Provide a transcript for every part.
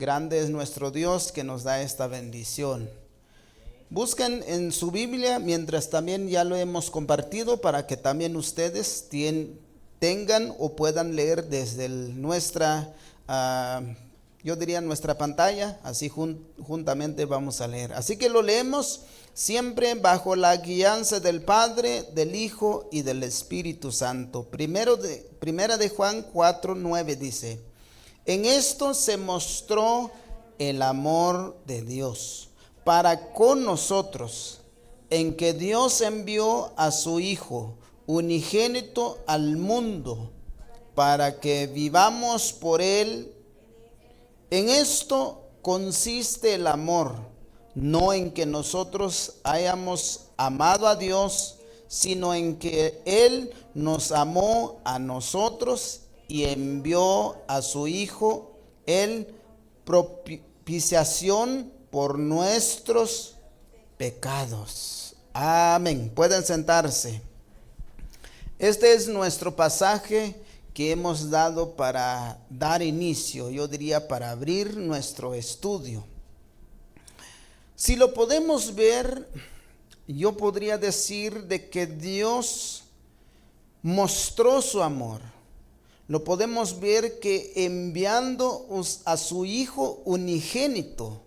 Grande es nuestro Dios que nos da esta bendición. Busquen en su Biblia, mientras también ya lo hemos compartido, para que también ustedes tengan o puedan leer desde nuestra pantalla, así juntamente vamos a leer. Así que lo leemos siempre bajo la guianza del Padre, del Hijo y del Espíritu Santo. Primera de Juan 4:9 dice: en esto se mostró el amor de Dios para con nosotros, en que Dios envió a su Hijo unigénito al mundo para que vivamos por Él. En esto consiste el amor, no en que nosotros hayamos amado a Dios, sino en que Él nos amó a nosotros y envió a su Hijo en propiciación por nuestros pecados. Amén. Pueden sentarse. Este es nuestro pasaje que hemos dado para dar inicio, yo diría para abrir nuestro estudio. Si lo podemos ver, yo podría decir de que Dios mostró su amor. Lo podemos ver que enviando a su Hijo unigénito.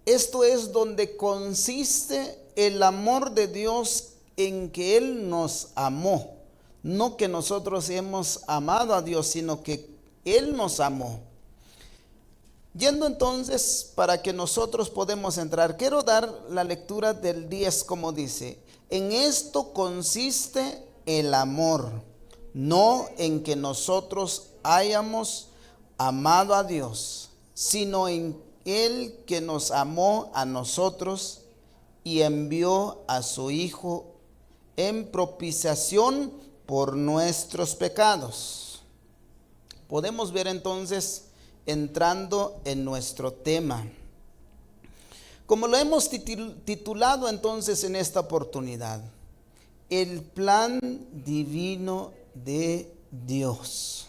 Esto es donde consiste el amor de Dios, en que Él nos amó. No que nosotros hemos amado a Dios, sino que Él nos amó. Yendo entonces, para que nosotros podamos entrar, quiero dar la lectura del 10 como dice: en esto consiste el amor, no en que nosotros hayamos amado a Dios, sino en Él que nos amó a nosotros y envió a su Hijo en propiciación por nuestros pecados. Podemos ver entonces, entrando en nuestro tema, como lo hemos titulado entonces en esta oportunidad, el plan divino de Dios.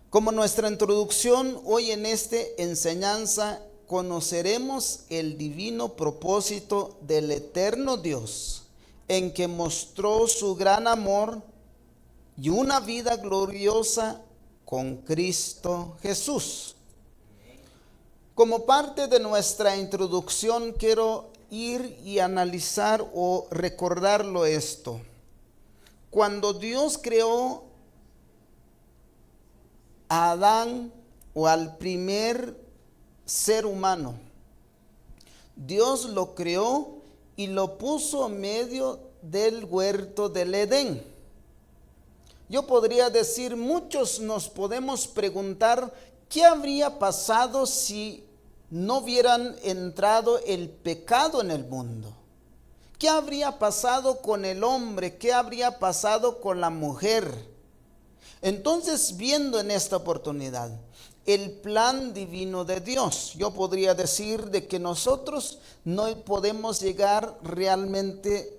Como nuestra introducción hoy en esta enseñanza, conoceremos el divino propósito del eterno Dios, en que mostró su gran amor y una vida gloriosa con Cristo Jesús. Como parte de nuestra introducción, quiero ir y analizar o recordarlo esto. Cuando Dios creó a Adán, o al primer ser humano, Dios lo creó y lo puso en medio del huerto del Edén. Yo podría decir, muchos nos podemos preguntar, ¿qué habría pasado si no hubieran entrado el pecado en el mundo? ¿Qué habría pasado con el hombre? ¿Qué habría pasado con la mujer? Entonces, viendo en esta oportunidad el plan divino de Dios, yo podría decir de que nosotros no podemos llegar realmente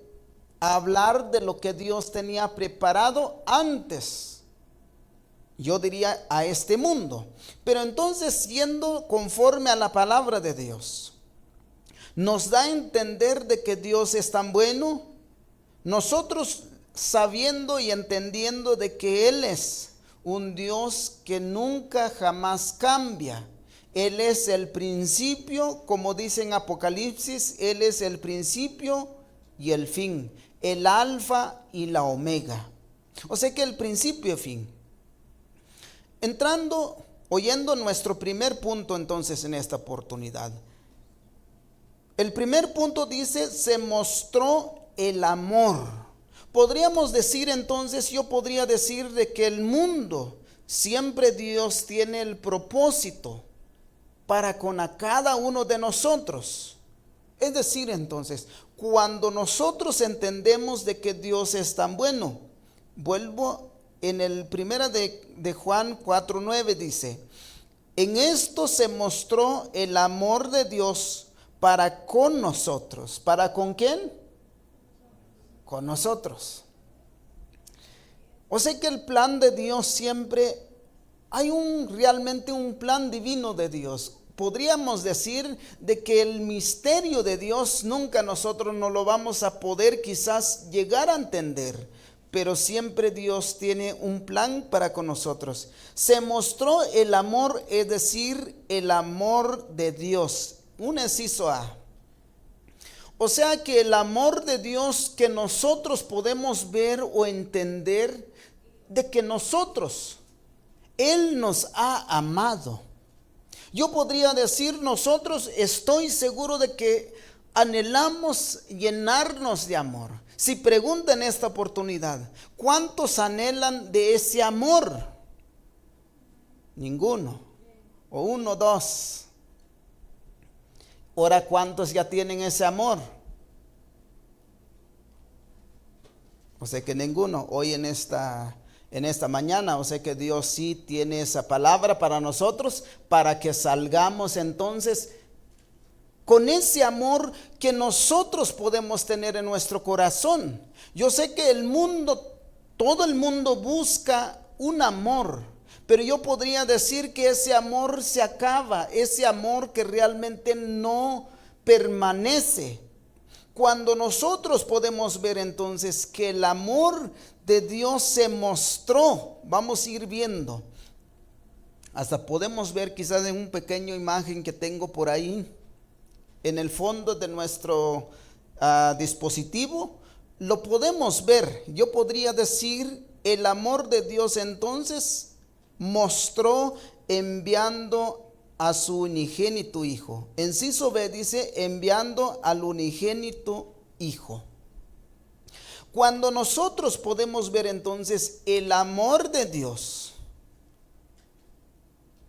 a hablar de lo que Dios tenía preparado antes, yo diría, a este mundo. Pero entonces, yendo conforme a la palabra de Dios, nos da a entender de que Dios es tan bueno. Nosotros, sabiendo y entendiendo de que Él es un Dios que nunca jamás cambia. Él es el principio, como dice en Apocalipsis, Él es el principio y el fin, el alfa y la omega. O sea que el principio y fin. Oyendo nuestro primer punto entonces en esta oportunidad. El primer punto dice, se mostró el amor. Podríamos decir entonces, yo podría decir de que el mundo, siempre Dios tiene el propósito para con a cada uno de nosotros. Es decir entonces, cuando nosotros entendemos de que Dios es tan bueno, vuelvo en el primera de Juan 4:9 dice, en esto se mostró el amor de Dios para con nosotros. ¿Para con quién? Con nosotros. O sea que el plan de Dios siempre hay realmente un plan divino de Dios. Podríamos decir de que el misterio de Dios nunca nosotros no lo vamos a poder quizás llegar a entender, pero siempre Dios tiene un plan para con nosotros. Se mostró el amor, es decir, el amor de Dios. Un inciso A. O sea que el amor de Dios que nosotros podemos ver o entender, de que Él nos ha amado. Yo podría decir, nosotros estoy seguro de que anhelamos llenarnos de amor. Si preguntan en esta oportunidad, ¿cuántos anhelan de ese amor? Ninguno. O uno, dos. Ahora, ¿cuántos ya tienen ese amor? O sea que ninguno. Hoy en esta mañana, o sea que Dios sí tiene esa palabra para nosotros, para que salgamos entonces con ese amor que nosotros podemos tener en nuestro corazón. Yo sé que todo el mundo busca un amor, pero yo podría decir que ese amor se acaba, ese amor que realmente no permanece. Cuando nosotros podemos ver entonces que el amor de Dios se mostró, vamos a ir viendo, hasta podemos ver quizás en un pequeño imagen que tengo por ahí, en el fondo de nuestro dispositivo, lo podemos ver. Yo podría decir, el amor de Dios entonces mostró enviando a su unigénito Hijo. Inciso B dice, enviando al unigénito Hijo. Cuando nosotros podemos ver entonces el amor de Dios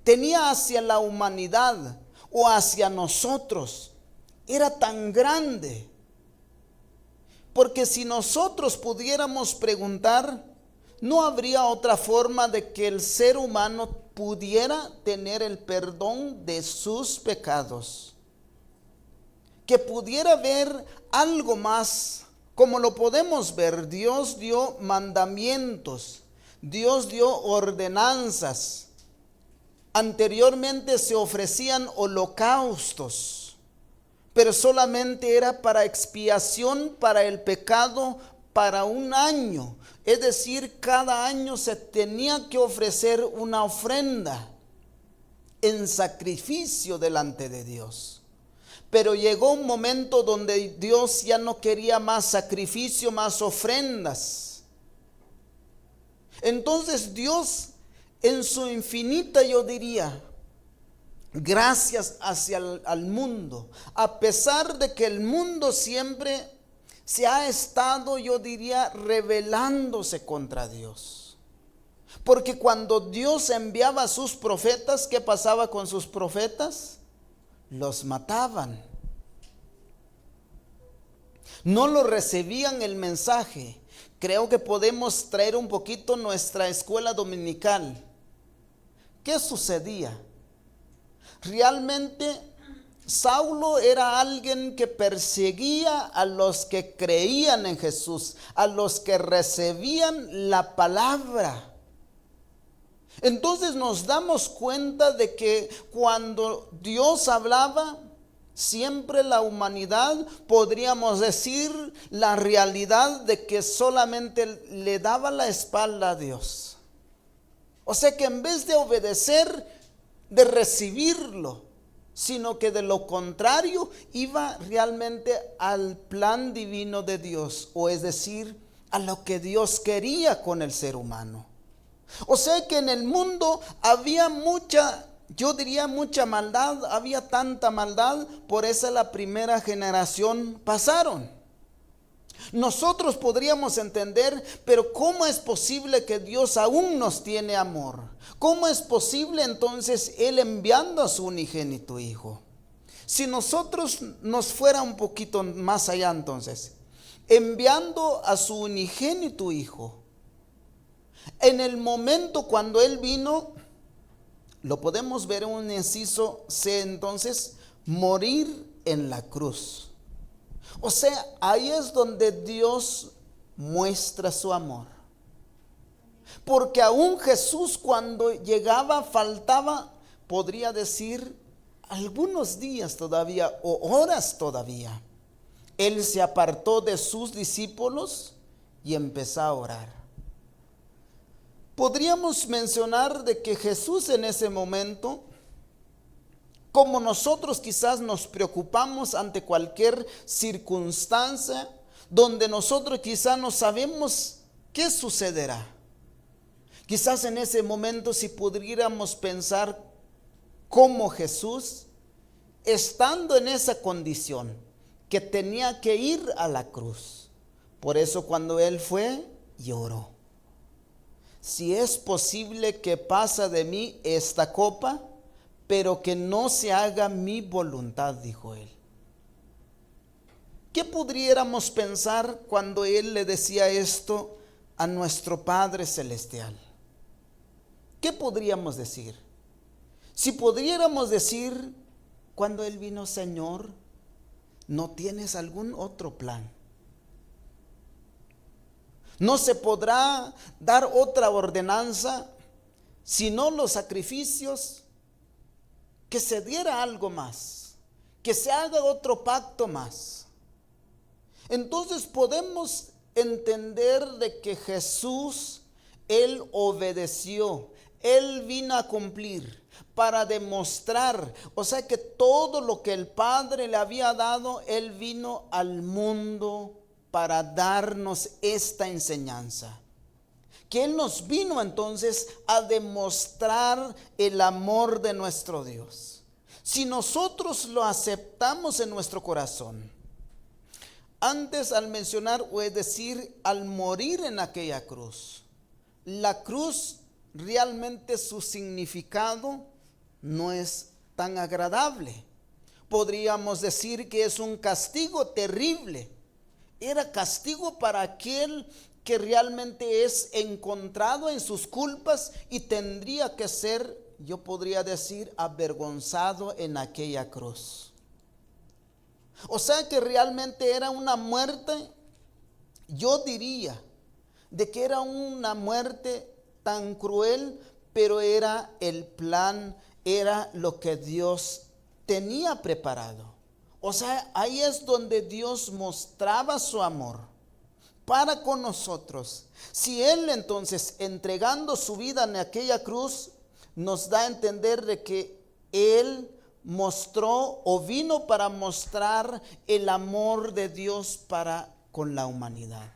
tenía hacia la humanidad o hacia nosotros, era tan grande. Porque si nosotros pudiéramos preguntar, no habría otra forma de que el ser humano pudiera tener el perdón de sus pecados, que pudiera ver algo más. Como lo podemos ver, Dios dio mandamientos, Dios dio ordenanzas. Anteriormente se ofrecían holocaustos, pero solamente era para expiación para el pecado para un año. Es decir, cada año se tenía que ofrecer una ofrenda en sacrificio delante de Dios. Pero llegó un momento donde Dios ya no quería más sacrificio, más ofrendas. Entonces Dios, en su infinita, yo diría, gracias hacia al mundo, a pesar de que el mundo siempre se ha estado, yo diría, rebelándose contra Dios. Porque cuando Dios enviaba a sus profetas, ¿qué pasaba con sus profetas? Los mataban. No lo recibían el mensaje. Creo que podemos traer un poquito nuestra escuela dominical. ¿Qué sucedía? Realmente Saulo era alguien que perseguía a los que creían en Jesús, a los que recibían la palabra. Entonces nos damos cuenta de que cuando Dios hablaba, siempre la humanidad, podríamos decir, la realidad de que solamente le daba la espalda a Dios. O sea que en vez de obedecer, de recibirlo, sino que de lo contrario iba realmente al plan divino de Dios, o es decir, a lo que Dios quería con el ser humano. O sea que en el mundo había mucha, yo diría mucha maldad, había tanta maldad, por eso la primera generación pasaron. Nosotros podríamos entender, pero ¿cómo es posible que Dios aún nos tiene amor? ¿Cómo es posible entonces Él enviando a su unigénito Hijo? Si nosotros nos fuera un poquito más allá entonces, enviando a su unigénito Hijo, en el momento cuando Él vino, lo podemos ver en un inciso C entonces, morir en la cruz. O sea, ahí es donde Dios muestra su amor. Porque aún Jesús cuando llegaba faltaba, podría decir, algunos días todavía o horas todavía. Él se apartó de sus discípulos y empezó a orar. Podríamos mencionar de que Jesús en ese momento, como nosotros quizás nos preocupamos ante cualquier circunstancia, donde nosotros quizás no sabemos qué sucederá. Quizás en ese momento si pudiéramos pensar como Jesús, estando en esa condición, que tenía que ir a la cruz. Por eso cuando Él fue, lloró. Si es posible que pase de mí esta copa, pero que no se haga mi voluntad, dijo Él. ¿Qué pudiéramos pensar cuando Él le decía esto a nuestro Padre Celestial? ¿Qué podríamos decir? Si pudiéramos decir, cuando Él vino, Señor, ¿no tienes algún otro plan? ¿No se podrá dar otra ordenanza, sino los sacrificios? Que se diera algo más, que se haga otro pacto más. Entonces podemos entender de que Jesús, Él obedeció, Él vino a cumplir para demostrar, o sea que todo lo que el Padre le había dado, Él vino al mundo para darnos esta enseñanza. Que Él nos vino entonces a demostrar el amor de nuestro Dios. Si nosotros lo aceptamos en nuestro corazón, antes al mencionar, o es decir, al morir en aquella cruz, la cruz realmente su significado no es tan agradable. Podríamos decir que es un castigo terrible. Era castigo para aquel que realmente es encontrado en sus culpas y tendría que ser, yo podría decir, avergonzado en aquella cruz. O sea que realmente era una muerte, yo diría, de que era una muerte tan cruel, pero era el plan, era lo que Dios tenía preparado. O sea, ahí es donde Dios mostraba su amor para con nosotros. Si Él entonces entregando su vida en aquella cruz, nos da a entender de que Él mostró o vino para mostrar el amor de Dios para con la humanidad.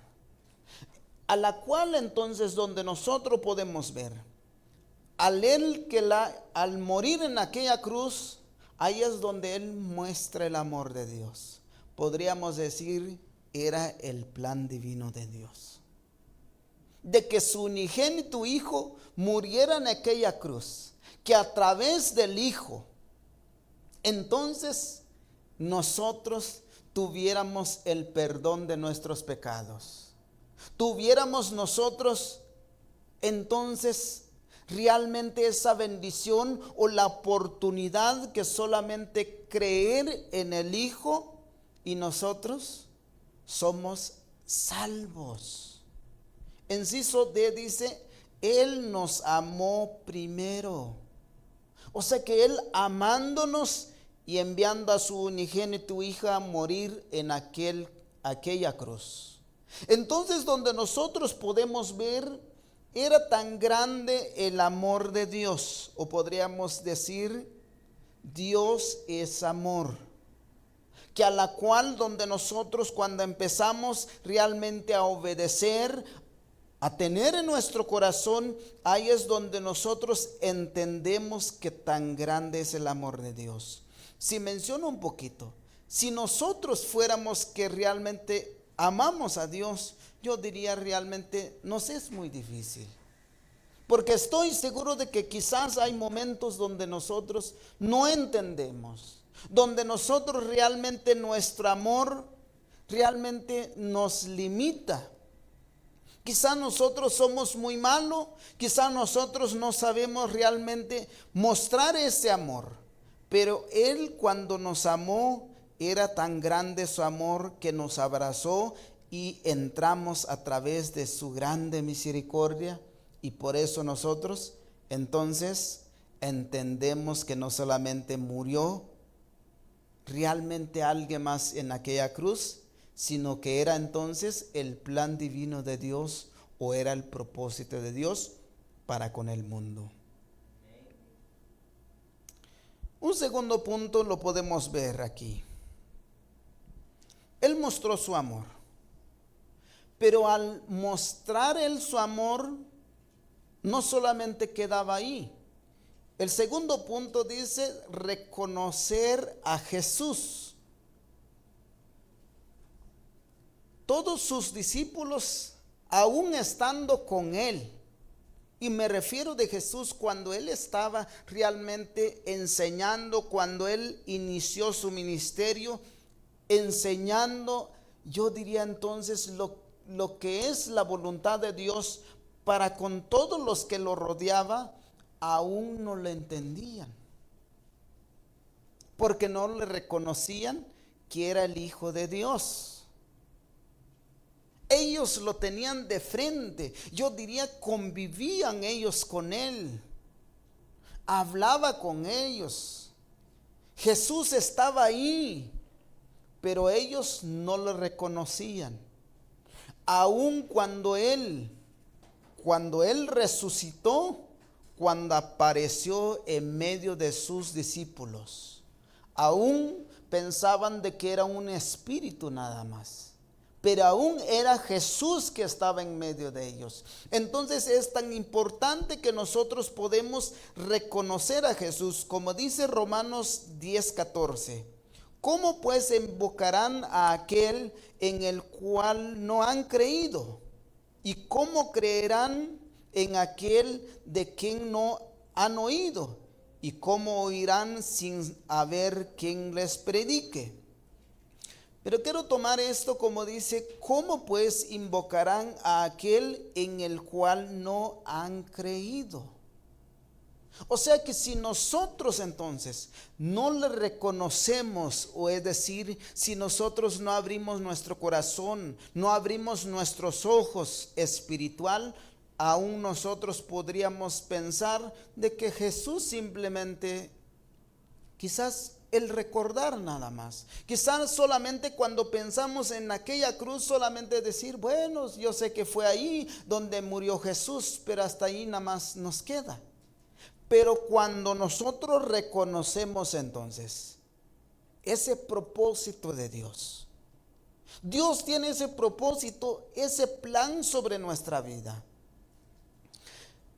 A la cual entonces donde nosotros podemos ver, al morir en aquella cruz, ahí es donde Él muestra el amor de Dios. Podríamos decir, era el plan divino de Dios. De que su unigénito Hijo muriera en aquella cruz. Que a través del Hijo, entonces nosotros tuviéramos el perdón de nuestros pecados. Tuviéramos nosotros entonces realmente esa bendición o la oportunidad que solamente creer en el Hijo y nosotros somos salvos. Inciso D dice, Él nos amó primero. O sea que Él amándonos y enviando a su unigénito Hijo a morir en aquella cruz. Entonces donde nosotros podemos ver, era tan grande el amor de Dios, o podríamos decir, Dios es amor, que a la cual donde nosotros cuando empezamos realmente a obedecer, a tener en nuestro corazón, ahí es donde nosotros entendemos que tan grande es el amor de Dios. Si menciono un poquito, si nosotros fuéramos que realmente amamos a Dios, yo diría realmente nos es muy difícil. Porque estoy seguro de que quizás hay momentos donde nosotros no entendemos, donde nosotros realmente nuestro amor realmente nos limita. Quizás nosotros somos muy malos, quizás nosotros no sabemos realmente mostrar ese amor. Pero Él cuando nos amó, era tan grande su amor que nos abrazó y entramos a través de su grande misericordia Y por eso nosotros entonces entendemos que no solamente murió realmente alguien más en aquella cruz, sino que era entonces el plan divino de Dios, o era el propósito de Dios para con el mundo. Un segundo punto lo podemos ver aquí. Él mostró su amor, pero al mostrar él su amor, no solamente quedaba ahí. El segundo punto dice reconocer a Jesús. Todos sus discípulos, aún estando con él, y me refiero de Jesús cuando él estaba realmente enseñando, cuando él inició su ministerio, enseñando, yo diría entonces lo que es la voluntad de Dios para con todos los que lo rodeaba, aún no lo entendían, porque no le reconocían que era el Hijo de Dios. Ellos lo tenían de frente, yo diría convivían ellos con él, hablaba con ellos, Jesús estaba ahí, pero ellos no lo reconocían. Aun cuando él resucitó, cuando apareció en medio de sus discípulos, aún pensaban de que era un espíritu nada más, pero aún era Jesús que estaba en medio de ellos. Entonces es tan importante que nosotros podemos reconocer a Jesús, como dice Romanos 10:14. ¿Cómo pues invocarán a aquel en el cual no han creído? ¿Y cómo creerán en aquel de quien no han oído? ¿Y cómo oirán sin haber quien les predique? Pero quiero tomar esto como dice, ¿cómo pues invocarán a aquel en el cual no han creído? O sea que si nosotros entonces no le reconocemos, o es decir, si nosotros no abrimos nuestro corazón, no abrimos nuestros ojos espiritual, aún nosotros podríamos pensar de que Jesús simplemente, quizás el recordar nada más, quizás solamente cuando pensamos en aquella cruz, solamente decir, bueno, yo sé que fue ahí donde murió Jesús, pero hasta ahí nada más nos queda. Pero cuando nosotros reconocemos entonces ese propósito de Dios, Dios tiene ese propósito, ese plan sobre nuestra vida.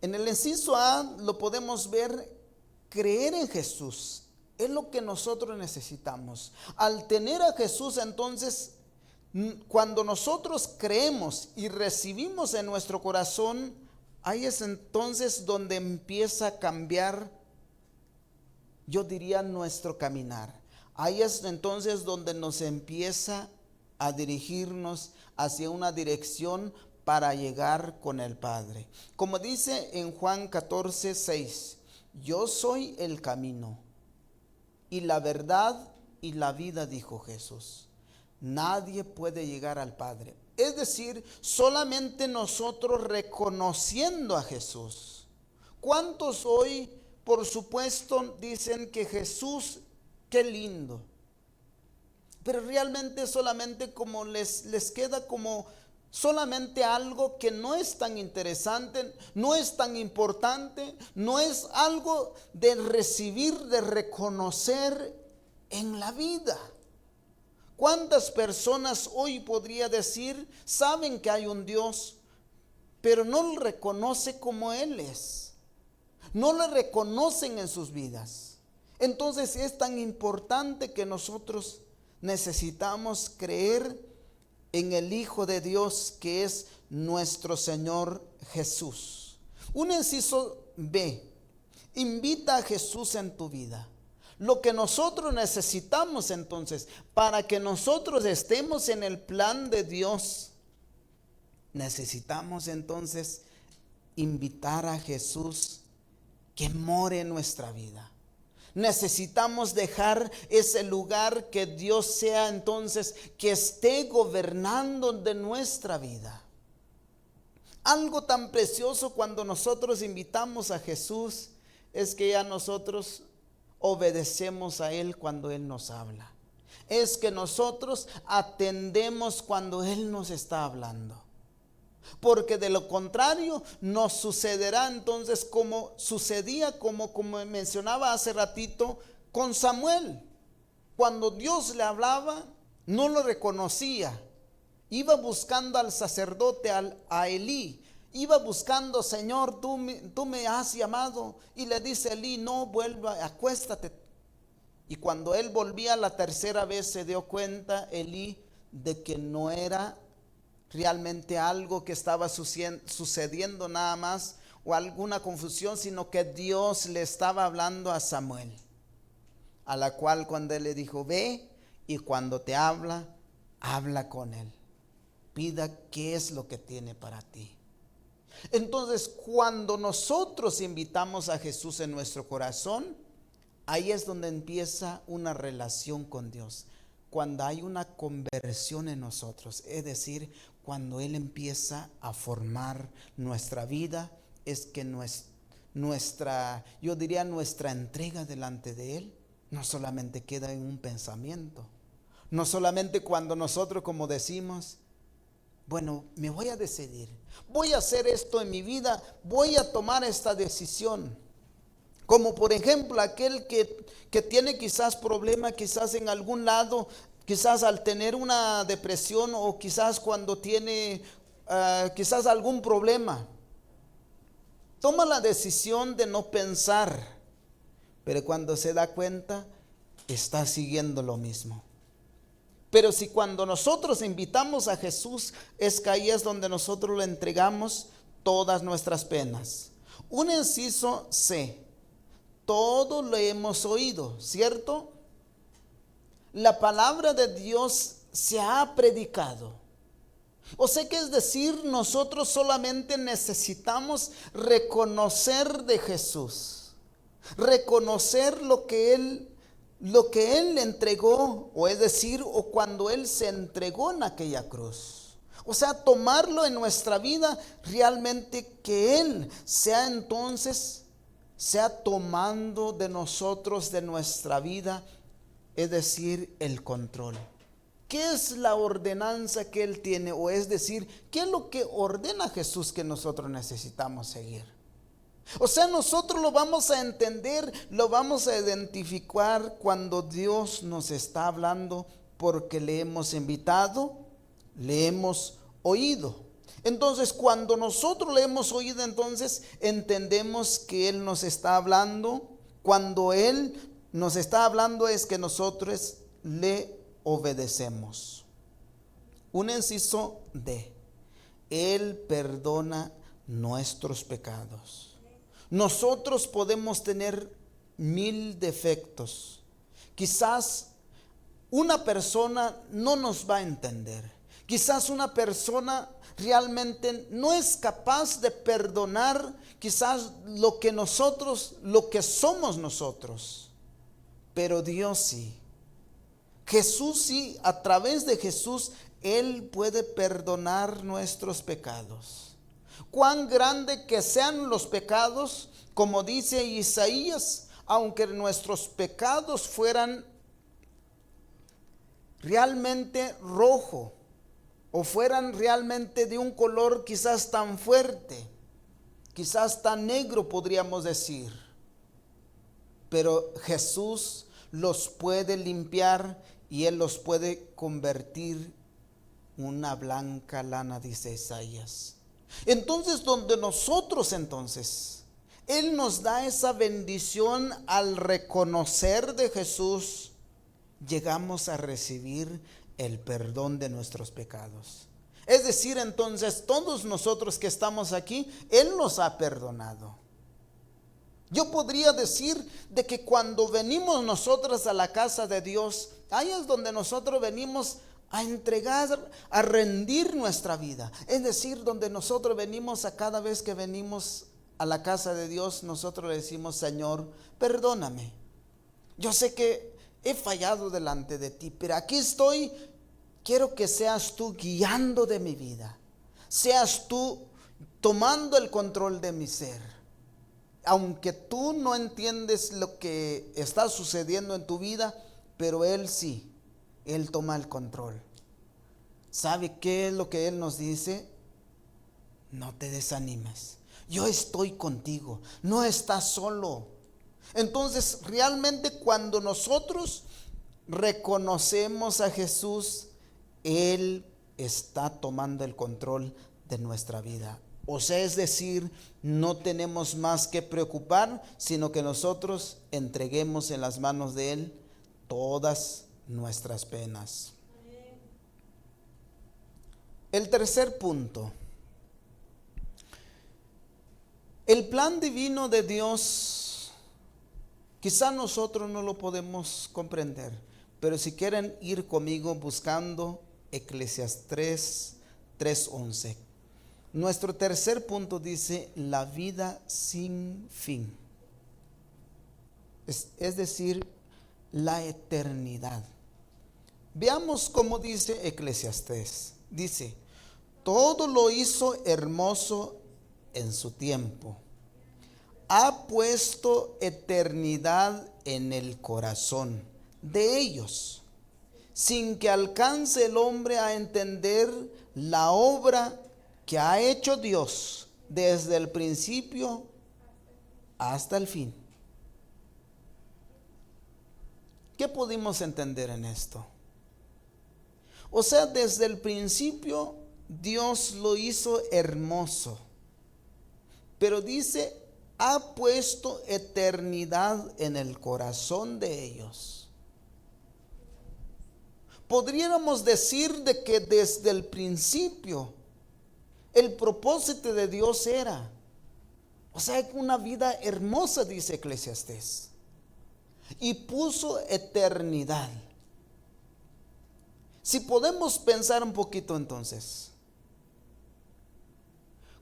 En el inciso A lo podemos ver, creer en Jesús es lo que nosotros necesitamos. Al tener a Jesús entonces, cuando nosotros creemos y recibimos en nuestro corazón, ahí es entonces donde empieza a cambiar, yo diría, nuestro caminar. Ahí es entonces donde nos empieza a dirigirnos hacia una dirección para llegar con el Padre. Como dice en Juan 14:6, yo soy el camino y la verdad y la vida, dijo Jesús. Nadie puede llegar al Padre. Es decir, solamente nosotros reconociendo a Jesús. ¿Cuántos hoy, por supuesto, dicen que Jesús, qué lindo? Pero realmente solamente como les queda como solamente algo que no es tan interesante, no es tan importante, no es algo de recibir, de reconocer en la vida. ¿Cuántas personas hoy podría decir, saben que hay un Dios, pero no lo reconoce como Él es? No lo reconocen en sus vidas. Entonces es tan importante que nosotros necesitamos creer en el Hijo de Dios, que es nuestro Señor Jesús. Un inciso B, invita a Jesús en tu vida. Lo que nosotros necesitamos entonces, para que nosotros estemos en el plan de Dios, necesitamos entonces invitar a Jesús que more en nuestra vida. Necesitamos dejar ese lugar, que Dios sea entonces que esté gobernando de nuestra vida. Algo tan precioso cuando nosotros invitamos a Jesús es que ya nosotros obedecemos a Él cuando Él nos habla. Es que nosotros atendemos cuando Él nos está hablando. Porque de lo contrario nos sucederá entonces como sucedía, como mencionaba hace ratito con Samuel. Cuando Dios le hablaba, no lo reconocía. Iba buscando al sacerdote, a Elí. Iba buscando, Señor, tú me has llamado. Y le dice Elí, no, vuelva, acuéstate. Y cuando él volvía la tercera vez, se dio cuenta Elí de que no era realmente algo que estaba sucediendo nada más o alguna confusión, sino que Dios le estaba hablando a Samuel. A la cual cuando él le dijo, ve, y cuando te habla, habla con él. Pida qué es lo que tiene para ti. Entonces, cuando nosotros invitamos a Jesús en nuestro corazón, ahí es donde empieza una relación con Dios. Cuando hay una conversión en nosotros, es decir, cuando Él empieza a formar nuestra vida, es que nuestra entrega delante de Él no solamente queda en un pensamiento, no solamente cuando nosotros como decimos, bueno, me voy a decidir, voy a hacer esto en mi vida, voy a tomar esta decisión. Como por ejemplo aquel que tiene quizás problema, quizás en algún lado, quizás al tener una depresión o quizás cuando tiene quizás algún problema. Toma la decisión de no pensar, pero cuando se da cuenta, está siguiendo lo mismo. Pero si cuando nosotros invitamos a Jesús, es que ahí es donde nosotros le entregamos todas nuestras penas. Un inciso C. Todo lo hemos oído, ¿cierto? La palabra de Dios se ha predicado. O sea que es decir, nosotros solamente necesitamos reconocer de Jesús, reconocer lo que Él entregó, o es decir, o cuando Él se entregó en aquella cruz. O sea, tomarlo en nuestra vida, realmente que Él sea tomando de nosotros, de nuestra vida, es decir, el control. ¿Qué es la ordenanza que Él tiene? O es decir, ¿qué es lo que ordena Jesús que nosotros necesitamos seguir? O sea, nosotros lo vamos a entender, lo vamos a identificar cuando Dios nos está hablando, porque le hemos invitado, le hemos oído. Entonces, cuando nosotros le hemos oído, entonces entendemos que Él nos está hablando. Cuando Él nos está hablando es que nosotros le obedecemos. Un inciso D. Él perdona nuestros pecados. Nosotros podemos tener 1000 defectos. Quizás una persona no nos va a entender. Quizás una persona realmente no es capaz de perdonar quizás lo que somos nosotros. Pero Dios sí. Jesús sí, a través de Jesús, Él puede perdonar nuestros pecados. Cuán grande que sean los pecados, como dice Isaías, aunque nuestros pecados fueran realmente rojo o fueran realmente de un color quizás tan fuerte, quizás tan negro podríamos decir, pero Jesús los puede limpiar y Él los puede convertir en una blanca lana, dice Isaías. Entonces, Él nos da esa bendición al reconocer de Jesús, llegamos a recibir el perdón de nuestros pecados. Es decir, entonces, todos nosotros que estamos aquí, Él nos ha perdonado. Yo podría decir de que cuando venimos nosotros a la casa de Dios, ahí es donde nosotros venimos a entregar, a rendir nuestra vida. Es decir, donde nosotros venimos a cada vez que venimos a la casa de Dios, nosotros le decimos, Señor, perdóname. Yo sé que he fallado delante de ti, pero aquí estoy. Quiero que seas tú guiando de mi vida. Seas tú tomando el control de mi ser. Aunque tú no entiendes lo que está sucediendo en tu vida, pero Él sí, Él toma el control. ¿Sabe qué es lo que Él nos dice? No te desanimes, yo estoy contigo, no estás solo. Entonces, realmente cuando nosotros reconocemos a Jesús, Él está tomando el control de nuestra vida. O sea, es decir, no tenemos más que preocupar, sino que nosotros entreguemos en las manos de Él todas nuestras penas. El tercer punto. El plan divino de Dios, quizá nosotros no lo podemos comprender, pero si quieren ir conmigo buscando Eclesiastés 3:11. Nuestro tercer punto dice la vida sin fin. Es decir, la eternidad. Veamos cómo dice Eclesiastés. Dice, todo lo hizo hermoso en su tiempo. Ha puesto eternidad en el corazón de ellos, sin que alcance el hombre a entender la obra que ha hecho Dios desde el principio hasta el fin. ¿Qué pudimos entender en esto? O sea, desde el principio Dios lo hizo hermoso, pero dice, ha puesto eternidad en el corazón de ellos. Podríamos decir de que desde el principio el propósito de Dios era, o sea, una vida hermosa, dice Eclesiastés, y puso eternidad. Si podemos pensar un poquito entonces,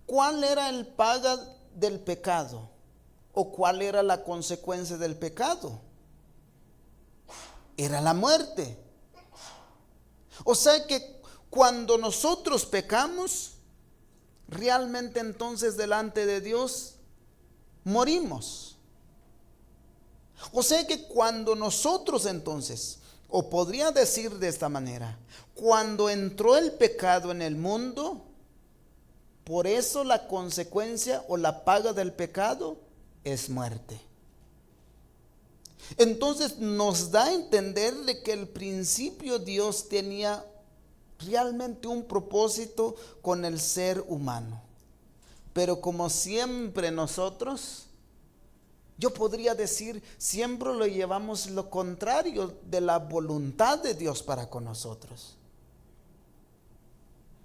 ¿cuál era el paga del pecado? ¿O cuál era la consecuencia del pecado? Era la muerte. O sea que cuando nosotros pecamos, realmente entonces delante de Dios morimos. O sea que cuando nosotros entonces, o podría decir de esta manera, cuando entró el pecado en el mundo, por eso la consecuencia o la paga del pecado es muerte. Entonces nos da a entender de que al principio Dios tenía realmente un propósito con el ser humano. Pero como siempre nosotros, yo podría decir, siempre lo llevamos lo contrario de la voluntad de Dios para con nosotros.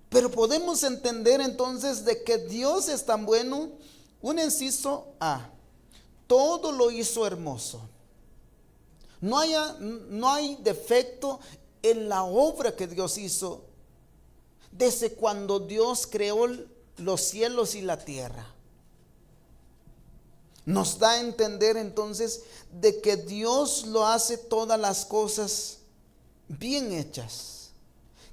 Pero podemos entender entonces de que Dios es tan bueno. Un inciso A, todo lo hizo hermoso. No hay defecto en la obra que Dios hizo desde cuando Dios creó los cielos y la tierra. Nos da a entender entonces de que Dios lo hace todas las cosas bien hechas.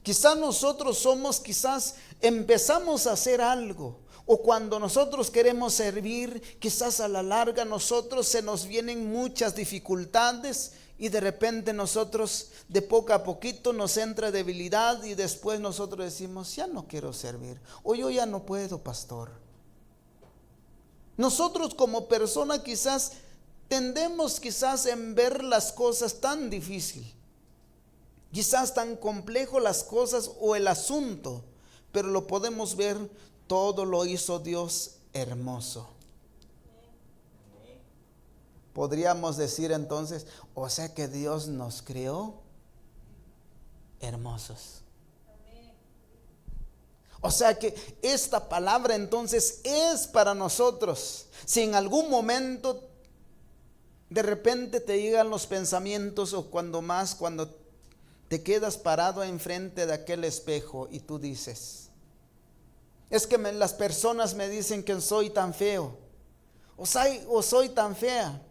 Quizás nosotros quizás empezamos a hacer algo, o cuando nosotros queremos servir, quizás a la larga nosotros se nos vienen muchas dificultades y de repente nosotros de poco a poquito nos entra debilidad y después nosotros decimos, ya no quiero servir, o yo ya no puedo, pastor. Nosotros como persona quizás tendemos en ver las cosas tan difícil, quizás tan complejo las cosas o el asunto, pero lo podemos ver, todo lo hizo Dios hermoso. Podríamos decir entonces, o sea que Dios nos creó hermosos. O sea que esta palabra entonces es para nosotros. Si en algún momento de repente te llegan los pensamientos, o cuando te quedas parado enfrente de aquel espejo y tú dices, es que las personas me dicen que soy tan feo, o soy tan fea.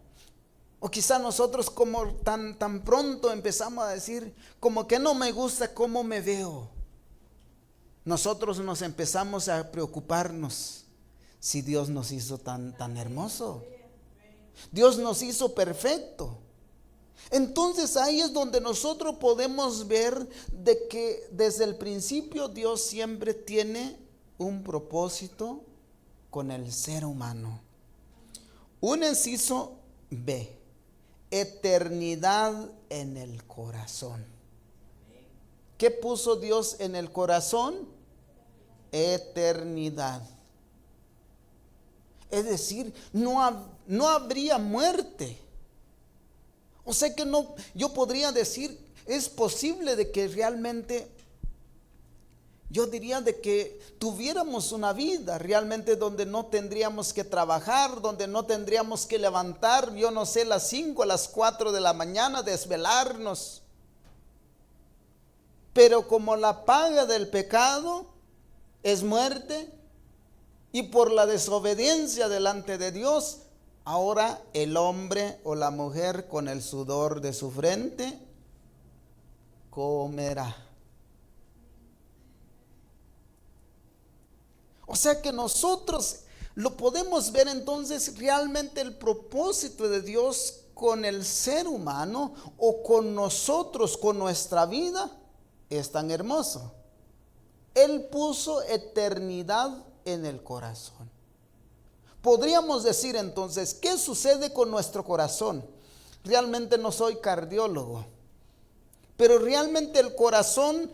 O quizá nosotros como tan pronto empezamos a decir, como que no me gusta cómo me veo. nosotros nos empezamos a preocuparnos si Dios nos hizo tan hermoso. Dios nos hizo perfecto. Entonces ahí es donde nosotros podemos ver de que desde el principio Dios siempre tiene un propósito con el ser humano. Un inciso B, eternidad en el corazón. ¿Qué puso Dios en el corazón? Eternidad. Es decir, no habría muerte. O sea que no, yo podría decir, es posible de que realmente, yo diría de que tuviéramos una vida realmente donde no tendríamos que trabajar, donde no tendríamos que levantar, yo no sé, las 5 a las 4 de la mañana, desvelarnos. Pero como la paga del pecado es muerte, y por la desobediencia delante de Dios, ahora el hombre o la mujer con el sudor de su frente comerá. O sea que nosotros lo podemos ver entonces realmente el propósito de Dios con el ser humano o con nosotros, con nuestra vida, es tan hermoso. Él puso eternidad en el corazón. Podríamos decir entonces, ¿qué sucede con nuestro corazón? Realmente no soy cardiólogo, pero realmente el corazón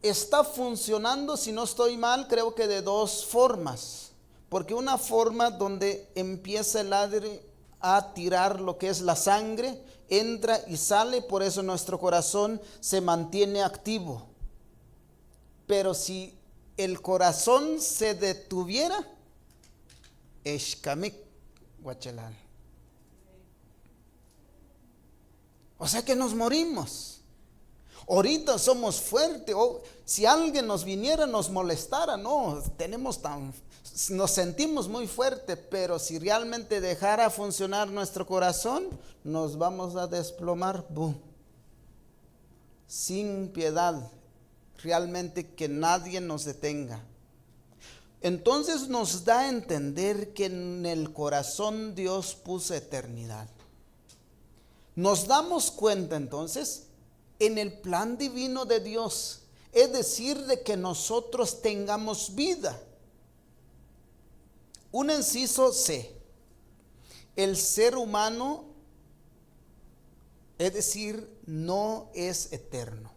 está funcionando, si no estoy mal, creo que de dos formas. Porque una forma donde empieza el aire a tirar lo que es la sangre, entra y sale, por eso nuestro corazón se mantiene activo. Pero si el corazón se detuviera, Eshkamik Guachelal. O sea que nos morimos. Ahorita somos fuertes. Si alguien nos viniera, nos molestara, no, nos sentimos muy fuertes, pero si realmente dejara funcionar nuestro corazón, nos vamos a desplomar, ¡boom!, sin piedad. Realmente que nadie nos detenga. Entonces nos da a entender que en el corazón Dios puso eternidad. Nos damos cuenta entonces en el plan divino de Dios, es decir, de que nosotros tengamos vida. Un inciso C, el ser humano, es decir, no es eterno.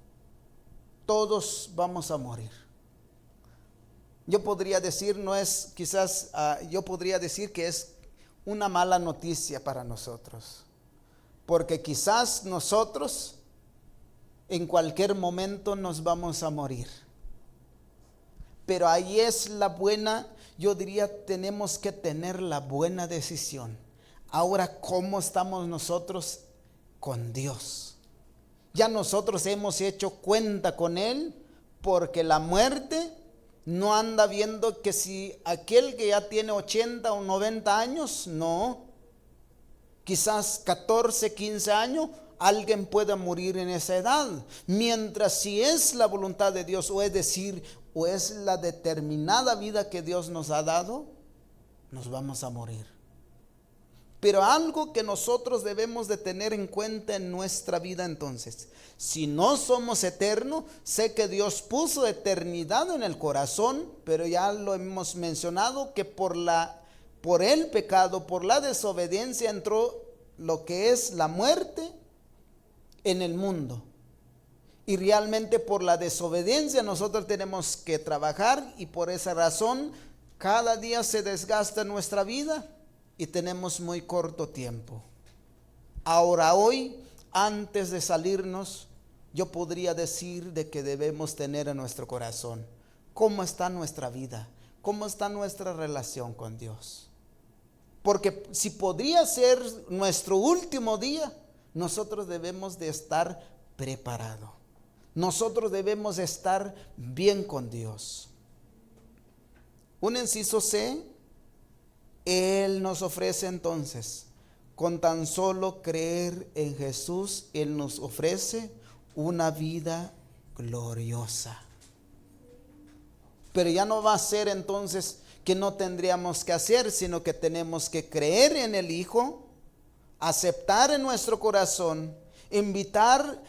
Todos vamos a morir. Yo podría decir, yo podría decir que es una mala noticia para nosotros, porque quizás nosotros en cualquier momento nos vamos a morir. Pero ahí es la buena, yo diría, tenemos que tener la buena decisión. Ahora, ¿cómo estamos nosotros con Dios? Ya nosotros hemos hecho cuenta con Él, porque la muerte no anda viendo que si aquel que ya tiene 80 o 90 años, no. Quizás 14, 15 años, alguien pueda morir en esa edad. Mientras si es la voluntad de Dios, o es decir, o es la determinada vida que Dios nos ha dado, nos vamos a morir. Pero algo que nosotros debemos de tener en cuenta en nuestra vida entonces, si no somos eternos, sé que Dios puso eternidad en el corazón, pero ya lo hemos mencionado que por el pecado, por la desobediencia entró lo que es la muerte en el mundo. Y realmente por la desobediencia nosotros tenemos que trabajar, y por esa razón cada día se desgasta nuestra vida y tenemos muy corto tiempo. Ahora hoy, antes de salirnos, yo podría decir de que debemos tener en nuestro corazón cómo está nuestra vida, cómo está nuestra relación con Dios. Porque si podría ser nuestro último día, nosotros debemos de estar preparados. Nosotros debemos estar bien con Dios. Un inciso C, Él nos ofrece entonces, con tan solo creer en Jesús, Él nos ofrece una vida gloriosa. Pero ya no va a ser entonces que no tendríamos que hacer, sino que tenemos que creer en el Hijo, aceptar en nuestro corazón, invitar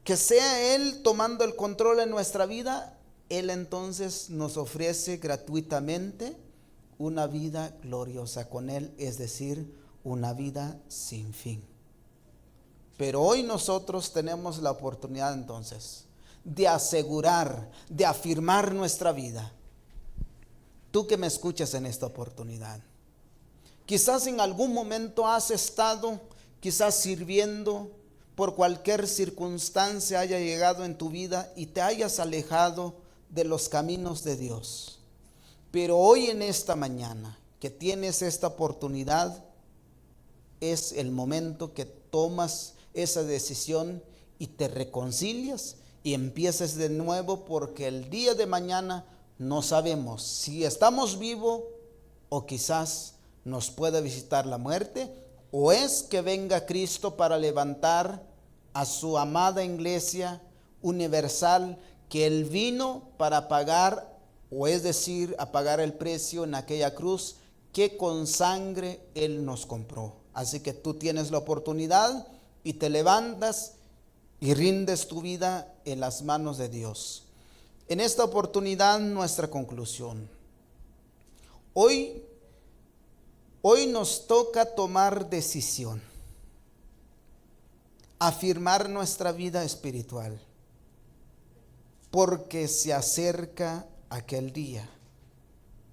que sea Él tomando el control en nuestra vida. Él entonces nos ofrece gratuitamente una vida gloriosa con Él, es decir, una vida sin fin. Pero hoy nosotros tenemos la oportunidad entonces de asegurar, de afirmar nuestra vida. Tú que me escuchas en esta oportunidad, quizás en algún momento has estado quizás sirviendo, por cualquier circunstancia haya llegado en tu vida y te hayas alejado de los caminos de Dios. Pero hoy en esta mañana que tienes esta oportunidad, es el momento que tomas esa decisión y te reconcilias y empieces de nuevo, porque el día de mañana no sabemos si estamos vivos o quizás nos pueda visitar la muerte, o es que venga Cristo para levantar a su amada iglesia universal, que Él vino para pagar, o es decir, a pagar el precio en aquella cruz que con sangre Él nos compró. Así que tú tienes la oportunidad y te levantas y rindes tu vida en las manos de Dios. En esta oportunidad, nuestra conclusión. Hoy nos toca tomar decisión, afirmar nuestra vida espiritual, porque se acerca aquel día.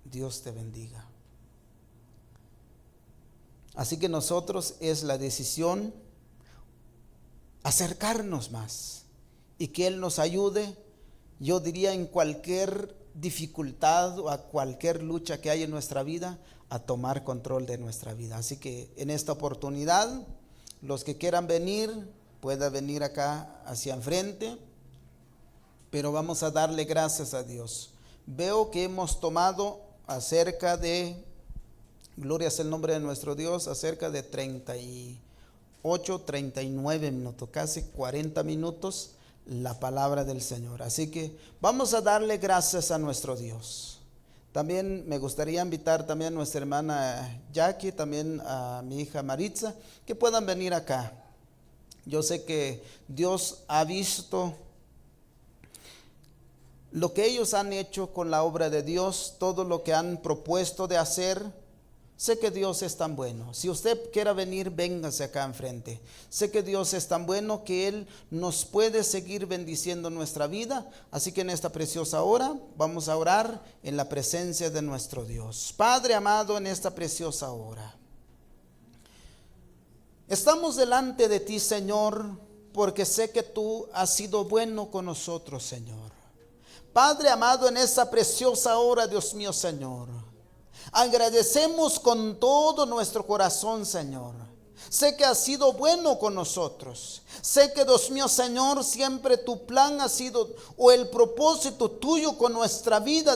Dios te bendiga. Así que nosotros es la decisión acercarnos más y que Él nos ayude, yo diría, en cualquier dificultad o a cualquier lucha que haya en nuestra vida, a tomar control de nuestra vida. Así que en esta oportunidad, los que quieran venir, puedan venir acá hacia enfrente, pero vamos a darle gracias a Dios. Veo que hemos tomado acerca de, gloria es el nombre de nuestro Dios, acerca de 38, 39 minutos, casi 40 minutos, la palabra del Señor. Así que vamos a darle gracias a nuestro Dios. También me gustaría invitar también a nuestra hermana Jackie, también a mi hija Maritza, que puedan venir acá. Yo sé que Dios ha visto lo que ellos han hecho con la obra de Dios, todo lo que han propuesto de hacer. Sé que Dios es tan bueno. Si usted quiera venir, véngase acá enfrente. Sé que Dios es tan bueno que Él nos puede seguir bendiciendo nuestra vida. Así que en esta preciosa hora vamos a orar en la presencia de nuestro Dios. Padre amado, en esta preciosa hora estamos delante de ti, Señor, porque sé que tú has sido bueno con nosotros, Señor. Padre amado, en esta preciosa hora, Dios mío, Señor, agradecemos con todo nuestro corazón, Señor. Sé que has sido bueno con nosotros. Sé que, Dios mío, Señor, siempre tu plan ha sido, o el propósito tuyo con nuestra vida,